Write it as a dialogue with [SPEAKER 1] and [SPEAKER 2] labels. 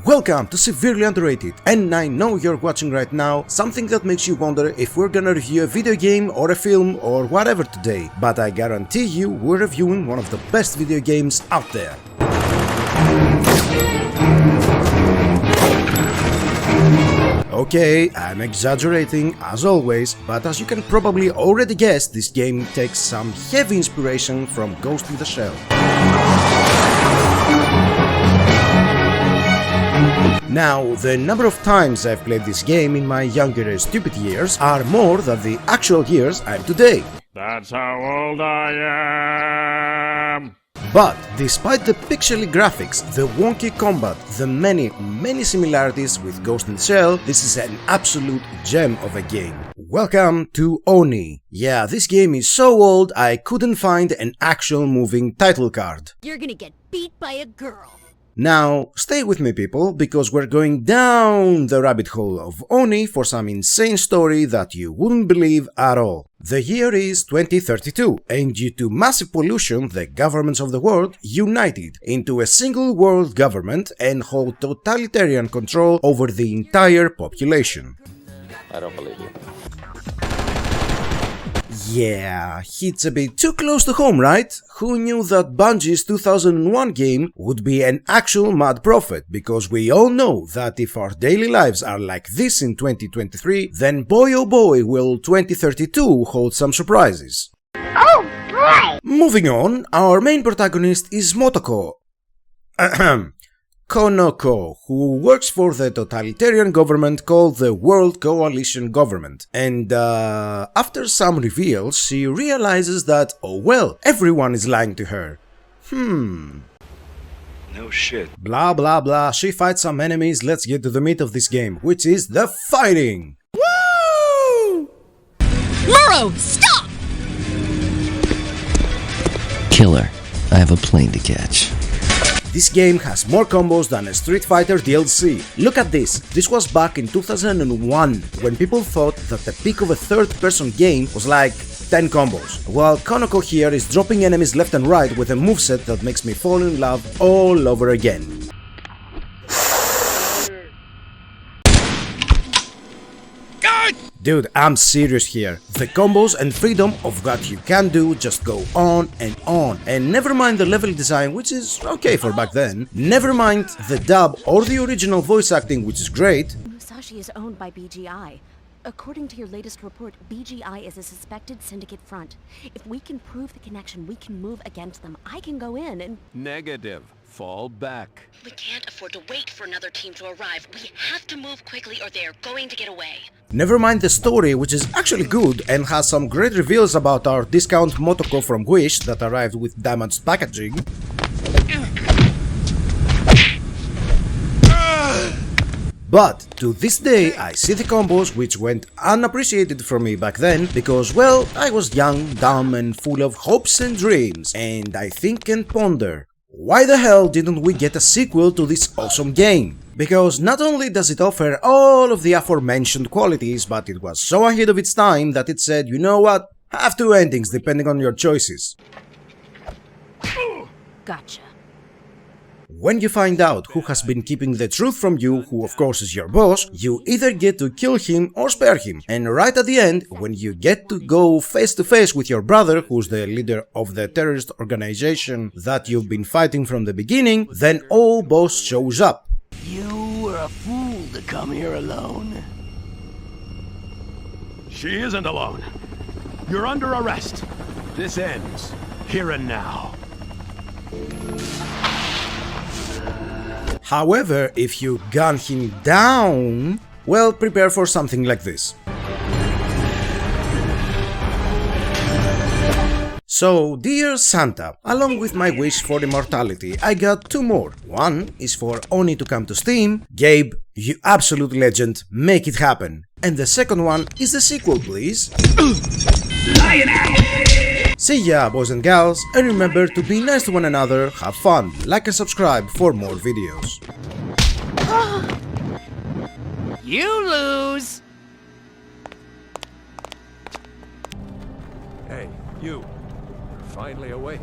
[SPEAKER 1] Welcome to Severely Underrated, and I know you're watching right now something that makes you wonder if we're gonna review a video game or a film or whatever today, but I guarantee you we're reviewing one of the best video games out there. Okay, I'm exaggerating as always, but as you can probably already guess, this game takes some heavy inspiration from Ghost in the Shell. Now, the number of times I've played this game in my younger stupid years are more than the actual years I'm today.
[SPEAKER 2] That's how old I am!
[SPEAKER 1] But, despite the pixely graphics, the wonky combat, the many similarities with Ghost in the Shell, this is an absolute gem of a game. Welcome to Oni. Yeah, this game is so old I couldn't find an actual moving title card.
[SPEAKER 3] You're gonna get beat by a girl.
[SPEAKER 1] Now, stay with me people, because we're going down the rabbit hole of Oni for some insane story that you wouldn't believe at all. The year is 2032, and due to massive pollution, the governments of the world united into a single world government and hold totalitarian control over the entire population.
[SPEAKER 4] I don't believe you.
[SPEAKER 1] Yeah, hits a bit too close to home, right? Who knew that Bungie's 2001 game would be an actual mad prophet? Because we all know that if our daily lives are like this in 2023, then boy oh boy will 2032 hold some surprises.
[SPEAKER 3] Oh boy!
[SPEAKER 1] Moving on, our main protagonist is Motoko. Konoko, who works for the totalitarian government called the World Coalition Government, and after some reveals, she realizes that, oh well, everyone is lying to her.
[SPEAKER 5] No shit.
[SPEAKER 1] Blah blah blah, she fights some enemies, let's get to the meat of this game, which is the fighting! Woo!
[SPEAKER 3] Muro, stop!
[SPEAKER 6] Killer, I have a plane to catch.
[SPEAKER 1] This game has more combos than a Street Fighter DLC. Look at this. This was back in 2001, when people thought that the peak of a third-person game was like 10 combos. While Konoko here is dropping enemies left and right with a moveset that makes me fall in love all over again. Dude, I'm serious here. The combos and freedom of what you can do just go on. And never mind the level design, which is okay for back then. Never mind the dub or the original voice acting, which is great.
[SPEAKER 7] Musashi is owned by BGI. According to your latest report, BGI is a suspected syndicate front. If we can prove the connection, we can move against them. I can go in and...
[SPEAKER 8] Negative. Fall back.
[SPEAKER 7] We can't afford to wait for another team to arrive. We have to move quickly or they are going to get away.
[SPEAKER 1] Never mind the story, which is actually good and has some great reveals about our discount Motoko from Wish that arrived with damaged packaging. But to this day I see the combos which went unappreciated for me back then because, well, I was young, dumb and full of hopes and dreams, and I think and ponder, why the hell didn't we get a sequel to this awesome game? Because not only does it offer all of the aforementioned qualities, but it was so ahead of its time that it said, you know what, have two endings depending on your choices.
[SPEAKER 7] Gotcha.
[SPEAKER 1] When you find out who has been keeping the truth from you, who of course is your boss, you either get to kill him or spare him. And right at the end, when you get to go face to face with your brother, who's the leader of the terrorist organization that you've been fighting from the beginning, then old boss shows up.
[SPEAKER 9] You were a fool to come here alone.
[SPEAKER 8] She isn't alone. You're under arrest. This ends here and now.
[SPEAKER 1] However, if you gun him down, well, prepare for something like this. So, dear Santa, along with my wish for immortality, I got two more. One is for Oni to come to Steam. Gabe, you absolute legend, make it happen. And the second one is the sequel, please. See ya, boys and gals, and remember to be nice to one another, have fun, like and subscribe for more videos.
[SPEAKER 9] You lose!
[SPEAKER 8] Hey,
[SPEAKER 4] You're finally awake.